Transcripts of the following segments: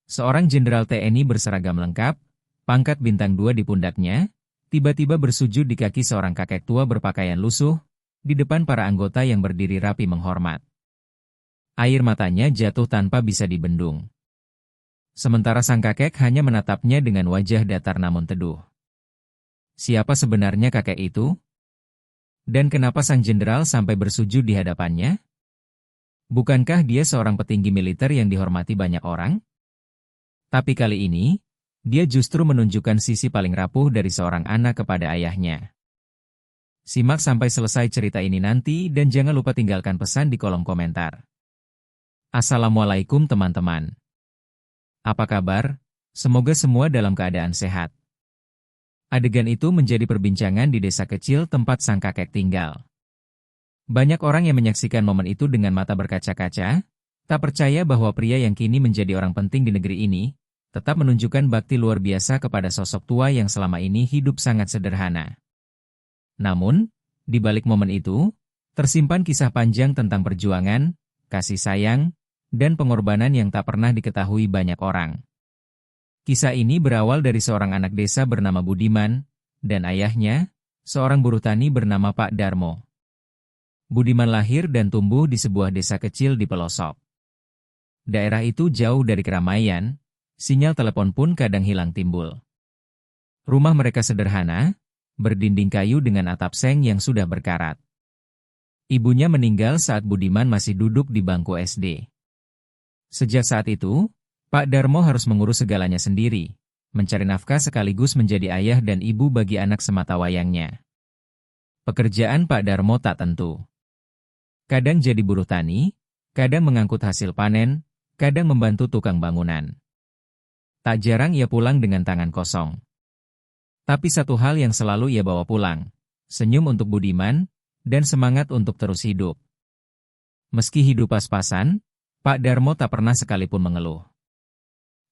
Seorang jenderal TNI berseragam lengkap, pangkat bintang 2 di pundaknya, tiba-tiba bersujud di kaki seorang kakek tua berpakaian lusuh, di depan para anggota yang berdiri rapi menghormat. Air matanya jatuh tanpa bisa dibendung. Sementara sang kakek hanya menatapnya dengan wajah datar namun teduh. Siapa sebenarnya kakek itu? Dan kenapa sang jenderal sampai bersujud di hadapannya? Bukankah dia seorang petinggi militer yang dihormati banyak orang? Tapi kali ini, dia justru menunjukkan sisi paling rapuh dari seorang anak kepada ayahnya. Simak sampai selesai cerita ini nanti dan jangan lupa tinggalkan pesan di kolom komentar. Assalamualaikum teman-teman. Apa kabar? Semoga semua dalam keadaan sehat. Adegan itu menjadi perbincangan di desa kecil tempat sang kakek tinggal. Banyak orang yang menyaksikan momen itu dengan mata berkaca-kaca, tak percaya bahwa pria yang kini menjadi orang penting di negeri ini, tetap menunjukkan bakti luar biasa kepada sosok tua yang selama ini hidup sangat sederhana. Namun, di balik momen itu, tersimpan kisah panjang tentang perjuangan, kasih sayang, dan pengorbanan yang tak pernah diketahui banyak orang. Kisah ini berawal dari seorang anak desa bernama Budiman, dan ayahnya, seorang buruh tani bernama Pak Darmo. Budiman lahir dan tumbuh di sebuah desa kecil di pelosok. Daerah itu jauh dari keramaian, sinyal telepon pun kadang hilang timbul. Rumah mereka sederhana, berdinding kayu dengan atap seng yang sudah berkarat. Ibunya meninggal saat Budiman masih duduk di bangku SD. Sejak saat itu, Pak Darmo harus mengurus segalanya sendiri, mencari nafkah sekaligus menjadi ayah dan ibu bagi anak sematawayangnya. Pekerjaan Pak Darmo tak tentu. Kadang jadi buruh tani, kadang mengangkut hasil panen, kadang membantu tukang bangunan. Tak jarang ia pulang dengan tangan kosong. Tapi satu hal yang selalu ia bawa pulang, senyum untuk Budiman, dan semangat untuk terus hidup. Meski hidup pas-pasan, Pak Darmo tak pernah sekalipun mengeluh.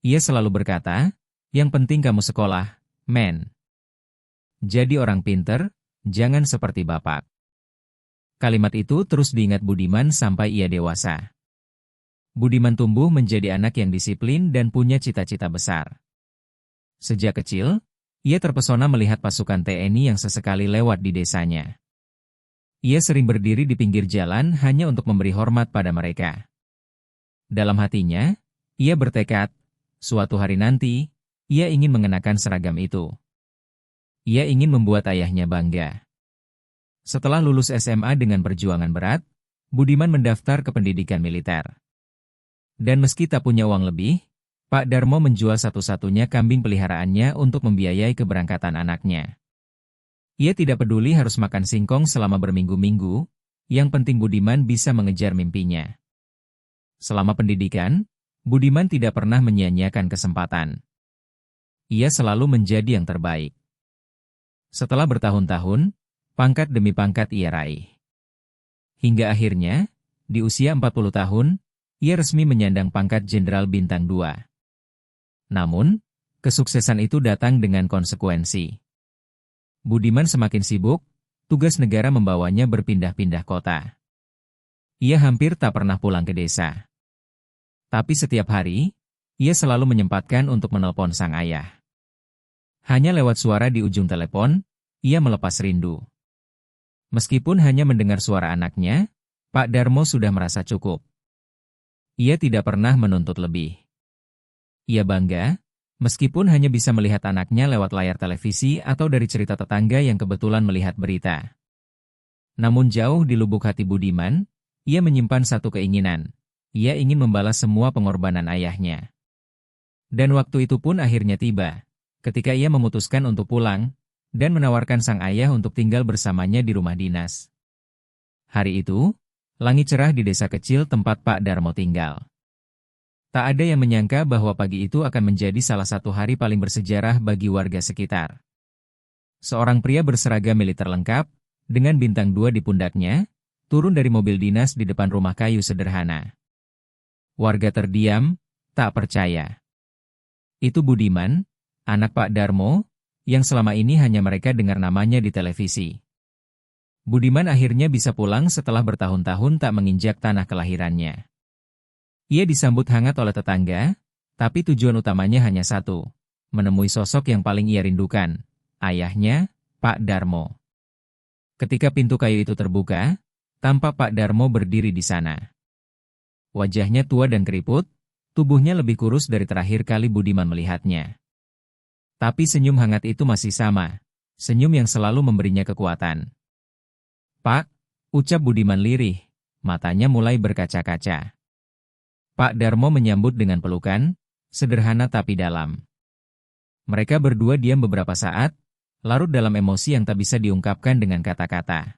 Ia selalu berkata, yang penting kamu sekolah, men. Jadi orang pinter, jangan seperti bapak. Kalimat itu terus diingat Budiman sampai ia dewasa. Budiman tumbuh menjadi anak yang disiplin dan punya cita-cita besar. Sejak kecil, ia terpesona melihat pasukan TNI yang sesekali lewat di desanya. Ia sering berdiri di pinggir jalan hanya untuk memberi hormat pada mereka. Dalam hatinya, ia bertekad, suatu hari nanti, ia ingin mengenakan seragam itu. Ia ingin membuat ayahnya bangga. Setelah lulus SMA dengan perjuangan berat, Budiman mendaftar ke pendidikan militer. Dan meski tak punya uang lebih, Pak Darmo menjual satu-satunya kambing peliharaannya untuk membiayai keberangkatan anaknya. Ia tidak peduli harus makan singkong selama berminggu-minggu, yang penting Budiman bisa mengejar mimpinya. Selama pendidikan, Budiman tidak pernah menyia-nyiakan kesempatan. Ia selalu menjadi yang terbaik. Setelah bertahun-tahun, pangkat demi pangkat ia raih. Hingga akhirnya, di usia 40 tahun, ia resmi menyandang pangkat Jenderal Bintang 2. Namun, kesuksesan itu datang dengan konsekuensi. Budiman semakin sibuk, tugas negara membawanya berpindah-pindah kota. Ia hampir tak pernah pulang ke desa. Tapi setiap hari, ia selalu menyempatkan untuk menelpon sang ayah. Hanya lewat suara di ujung telepon, ia melepas rindu. Meskipun hanya mendengar suara anaknya, Pak Darmo sudah merasa cukup. Ia tidak pernah menuntut lebih. Ia bangga, meskipun hanya bisa melihat anaknya lewat layar televisi atau dari cerita tetangga yang kebetulan melihat berita. Namun jauh di lubuk hati Budiman, ia menyimpan satu keinginan. Ia ingin membalas semua pengorbanan ayahnya. Dan waktu itu pun akhirnya tiba, ketika ia memutuskan untuk pulang, dan menawarkan sang ayah untuk tinggal bersamanya di rumah dinas. Hari itu, langit cerah di desa kecil tempat Pak Darmo tinggal. Tak ada yang menyangka bahwa pagi itu akan menjadi salah satu hari paling bersejarah bagi warga sekitar. Seorang pria berseragam militer lengkap, dengan bintang 2 di pundaknya, turun dari mobil dinas di depan rumah kayu sederhana. Warga terdiam, tak percaya. Itu Budiman, anak Pak Darmo, yang selama ini hanya mereka dengar namanya di televisi. Budiman akhirnya bisa pulang setelah bertahun-tahun tak menginjak tanah kelahirannya. Ia disambut hangat oleh tetangga, Tapi tujuan utamanya hanya satu, menemui sosok yang paling ia rindukan, ayahnya, Pak Darmo. Ketika pintu kayu itu terbuka, tampak Pak Darmo berdiri di sana. Wajahnya tua dan keriput, tubuhnya lebih kurus dari terakhir kali Budiman melihatnya. Tapi senyum hangat itu masih sama, senyum yang selalu memberinya kekuatan. "Pak," ucap Budiman lirih, matanya mulai berkaca-kaca. Pak Darmo menyambut dengan pelukan, sederhana tapi dalam. Mereka berdua diam beberapa saat, larut dalam emosi yang tak bisa diungkapkan dengan kata-kata.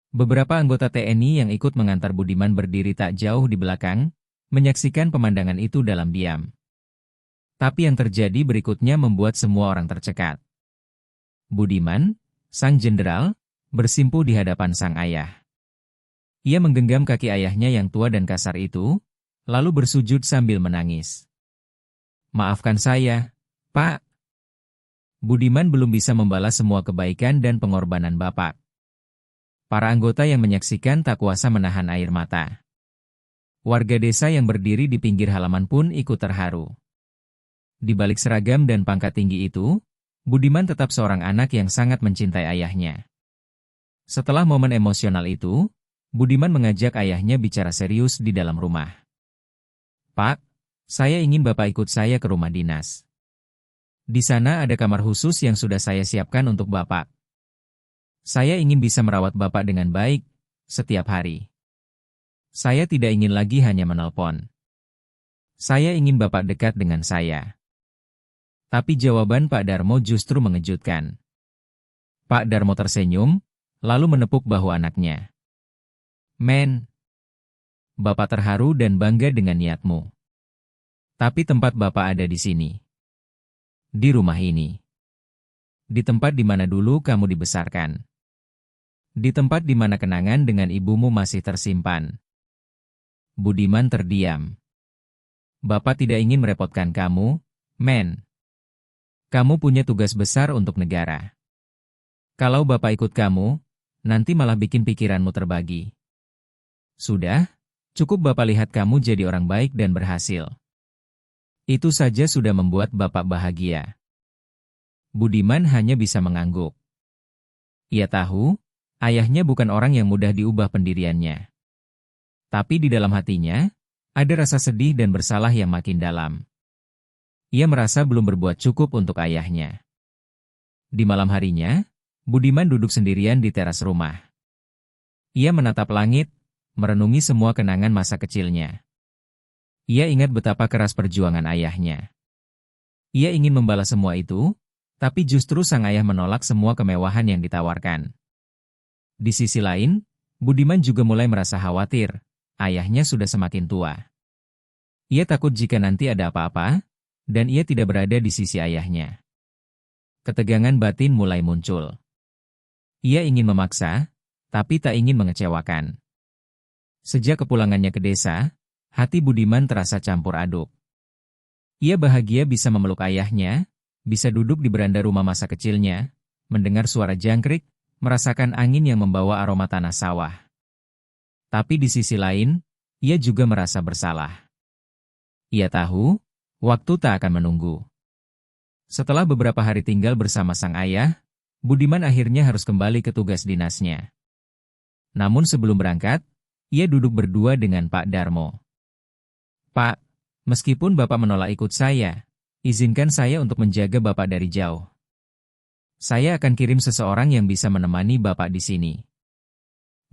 Beberapa anggota TNI yang ikut mengantar Budiman berdiri tak jauh di belakang, menyaksikan pemandangan itu dalam diam. Tapi yang terjadi berikutnya membuat semua orang tercekat. Budiman, sang jenderal, bersimpuh di hadapan sang ayah. Ia menggenggam kaki ayahnya yang tua dan kasar itu, lalu bersujud sambil menangis. "Maafkan saya, Pak." Budiman belum bisa membalas semua kebaikan dan pengorbanan Bapak. Para anggota yang menyaksikan tak kuasa menahan air mata. Warga desa yang berdiri di pinggir halaman pun ikut terharu. Di balik seragam dan pangkat tinggi itu, Budiman tetap seorang anak yang sangat mencintai ayahnya. Setelah momen emosional itu, Budiman mengajak ayahnya bicara serius di dalam rumah. "Pak, saya ingin Bapak ikut saya ke rumah dinas. Di sana ada kamar khusus yang sudah saya siapkan untuk Bapak. Saya ingin bisa merawat Bapak dengan baik, setiap hari. Saya tidak ingin lagi hanya menelpon. Saya ingin Bapak dekat dengan saya." Tapi jawaban Pak Darmo justru mengejutkan. Pak Darmo tersenyum, lalu menepuk bahu anaknya. "Men, Bapak terharu dan bangga dengan niatmu. Tapi tempat Bapak ada di sini. Di rumah ini. Di tempat di mana dulu kamu dibesarkan. Di tempat di mana kenangan dengan ibumu masih tersimpan." Budiman terdiam. "Bapak tidak ingin merepotkan kamu, Men. Kamu punya tugas besar untuk negara. Kalau Bapak ikut kamu, nanti malah bikin pikiranmu terbagi. Sudah, cukup Bapak lihat kamu jadi orang baik dan berhasil. Itu saja sudah membuat Bapak bahagia." Budiman hanya bisa mengangguk. Ia tahu, ayahnya bukan orang yang mudah diubah pendiriannya. Tapi di dalam hatinya, ada rasa sedih dan bersalah yang makin dalam. Ia merasa belum berbuat cukup untuk ayahnya. Di malam harinya, Budiman duduk sendirian di teras rumah. Ia menatap langit, merenungi semua kenangan masa kecilnya. Ia ingat betapa keras perjuangan ayahnya. Ia ingin membalas semua itu, tapi justru sang ayah menolak semua kemewahan yang ditawarkan. Di sisi lain, Budiman juga mulai merasa khawatir, ayahnya sudah semakin tua. Ia takut jika nanti ada apa-apa, dan ia tidak berada di sisi ayahnya. Ketegangan batin mulai muncul. Ia ingin memaksa, tapi tak ingin mengecewakan. Sejak kepulangannya ke desa, hati Budiman terasa campur aduk. Ia bahagia bisa memeluk ayahnya, bisa duduk di beranda rumah masa kecilnya, mendengar suara jangkrik, merasakan angin yang membawa aroma tanah sawah. Tapi di sisi lain, ia juga merasa bersalah. Ia tahu, waktu tak akan menunggu. Setelah beberapa hari tinggal bersama sang ayah, Budiman akhirnya harus kembali ke tugas dinasnya. Namun sebelum berangkat, ia duduk berdua dengan Pak Darmo. "Pak, meskipun Bapak menolak ikut saya, izinkan saya untuk menjaga Bapak dari jauh. Saya akan kirim seseorang yang bisa menemani Bapak di sini.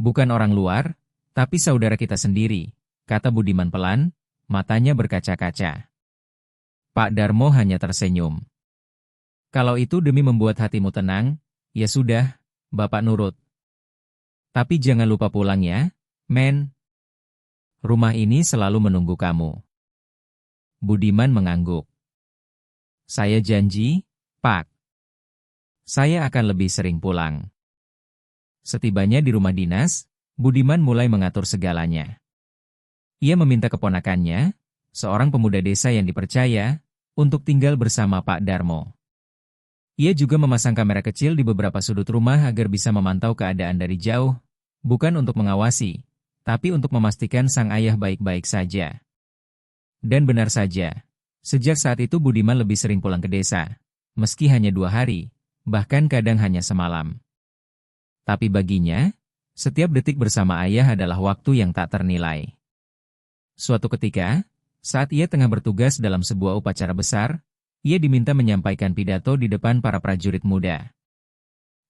Bukan orang luar, tapi saudara kita sendiri," kata Budiman pelan, matanya berkaca-kaca. Pak Darmo hanya tersenyum. "Kalau itu demi membuat hatimu tenang, ya sudah, Bapak nurut. Tapi jangan lupa pulang ya, Men. Rumah ini selalu menunggu kamu." Budiman mengangguk. "Saya janji, Pak. Saya akan lebih sering pulang." Setibanya di rumah dinas, Budiman mulai mengatur segalanya. Ia meminta keponakannya, seorang pemuda desa yang dipercaya, untuk tinggal bersama Pak Darmo. Ia juga memasang kamera kecil di beberapa sudut rumah agar bisa memantau keadaan dari jauh, bukan untuk mengawasi, tapi untuk memastikan sang ayah baik-baik saja. Dan benar saja, Sejak saat itu Budiman lebih sering pulang ke desa, meski hanya 2 hari, bahkan kadang hanya semalam. Tapi baginya, setiap detik bersama ayah adalah waktu yang tak ternilai. Suatu ketika, saat ia tengah bertugas dalam sebuah upacara besar, ia diminta menyampaikan pidato di depan para prajurit muda.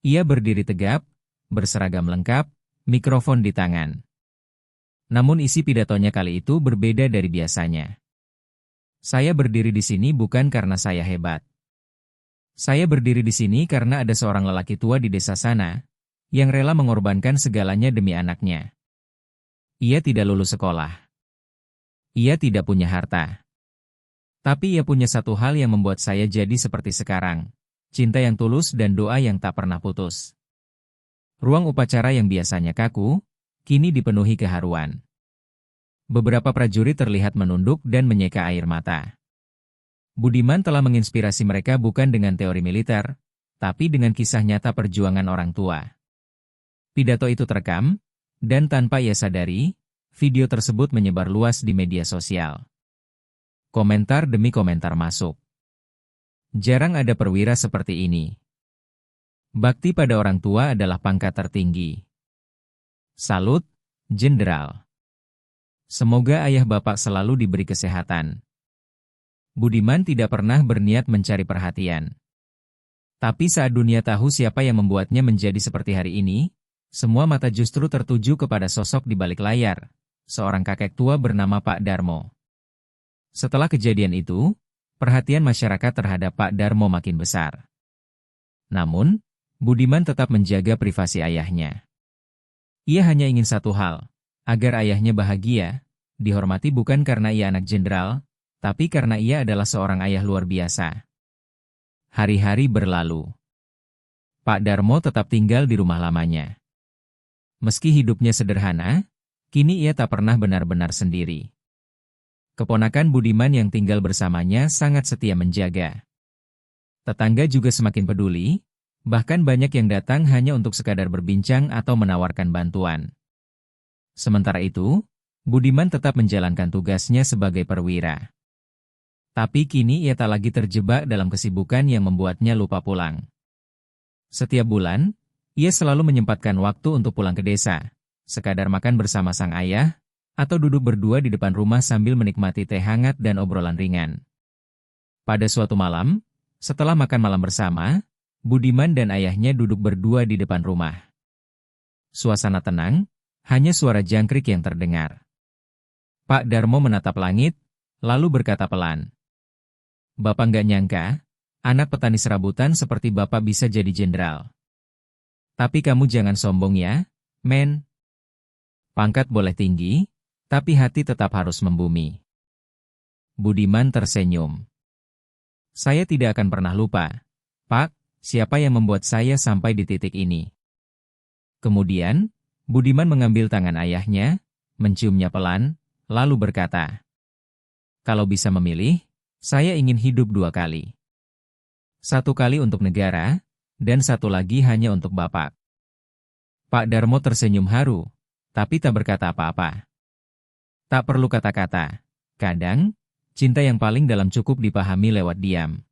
Ia berdiri tegap, berseragam lengkap, mikrofon di tangan. Namun isi pidatonya kali itu berbeda dari biasanya. Saya berdiri di sini bukan karena saya hebat. Saya berdiri di sini karena ada seorang lelaki tua di desa sana, yang rela mengorbankan segalanya demi anaknya. Ia tidak lulus sekolah. Ia tidak punya harta. Tapi ia punya satu hal yang membuat saya jadi seperti sekarang. Cinta yang tulus dan doa yang tak pernah putus. Ruang upacara yang biasanya kaku, kini dipenuhi keharuan. Beberapa prajurit terlihat menunduk dan menyeka air mata. Budiman telah menginspirasi mereka bukan dengan teori militer, tapi dengan kisah nyata perjuangan orang tua. Pidato itu terekam, dan tanpa ia sadari, video tersebut menyebar luas di media sosial. Komentar demi komentar masuk. Jarang ada perwira seperti ini. Bakti pada orang tua adalah pangkat tertinggi. Salut, Jenderal. Semoga ayah bapak selalu diberi kesehatan. Budiman tidak pernah berniat mencari perhatian. Tapi saat dunia tahu siapa yang membuatnya menjadi seperti hari ini, semua mata justru tertuju kepada sosok di balik layar, seorang kakek tua bernama Pak Darmo. Setelah kejadian itu, perhatian masyarakat terhadap Pak Darmo makin besar. Namun, Budiman tetap menjaga privasi ayahnya. Ia hanya ingin satu hal, agar ayahnya bahagia, dihormati bukan karena ia anak jenderal, tapi karena ia adalah seorang ayah luar biasa. Hari-hari berlalu. Pak Darmo tetap tinggal di rumah lamanya. Meski hidupnya sederhana, kini ia tak pernah benar-benar sendiri. Keponakan Budiman yang tinggal bersamanya sangat setia menjaga. Tetangga juga semakin peduli, bahkan banyak yang datang hanya untuk sekadar berbincang atau menawarkan bantuan. Sementara itu, Budiman tetap menjalankan tugasnya sebagai perwira. Tapi kini ia tak lagi terjebak dalam kesibukan yang membuatnya lupa pulang. Setiap bulan, ia selalu menyempatkan waktu untuk pulang ke desa, sekadar makan bersama sang ayah, atau duduk berdua di depan rumah sambil menikmati teh hangat dan obrolan ringan. Pada suatu malam, setelah makan malam bersama, Budiman dan ayahnya duduk berdua di depan rumah. Suasana tenang, hanya suara jangkrik yang terdengar. Pak Darmo menatap langit, lalu berkata pelan. Bapak nggak nyangka, anak petani serabutan seperti Bapak bisa jadi jenderal. Tapi kamu jangan sombong ya, men. Pangkat boleh tinggi, tapi hati tetap harus membumi. Budiman tersenyum. Saya tidak akan pernah lupa, Pak, siapa yang membuat saya sampai di titik ini. Kemudian, Budiman mengambil tangan ayahnya, menciumnya pelan, lalu berkata, kalau bisa memilih, saya ingin hidup 2 kali. 1 kali untuk negara, dan 1 lagi hanya untuk Bapak. Pak Darmo tersenyum haru, tapi tak berkata apa-apa. Tak perlu kata-kata. Kadang, cinta yang paling dalam cukup dipahami lewat diam.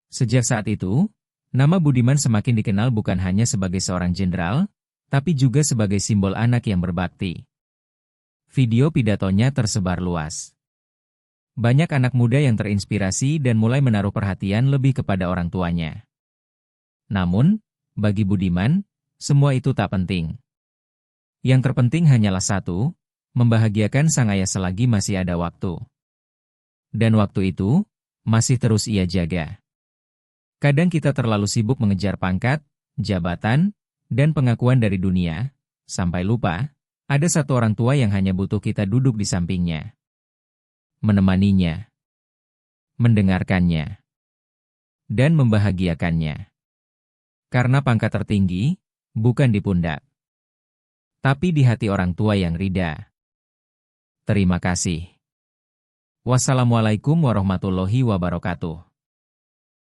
Sejak saat itu, nama Budiman semakin dikenal bukan hanya sebagai seorang jenderal, tapi juga sebagai simbol anak yang berbakti. Video pidatonya tersebar luas. Banyak anak muda yang terinspirasi dan mulai menaruh perhatian lebih kepada orang tuanya. Namun, bagi Budiman, semua itu tak penting. Yang terpenting hanyalah satu, membahagiakan sang ayah selagi masih ada waktu. Dan waktu itu, masih terus ia jaga. Kadang kita terlalu sibuk mengejar pangkat, jabatan, dan pengakuan dari dunia, sampai lupa, ada satu orang tua yang hanya butuh kita duduk di sampingnya. Menemaninya. Mendengarkannya. Dan membahagiakannya. Karena pangkat tertinggi, bukan di pundak, tapi di hati orang tua yang ridha. Terima kasih. Wassalamualaikum warahmatullahi wabarakatuh.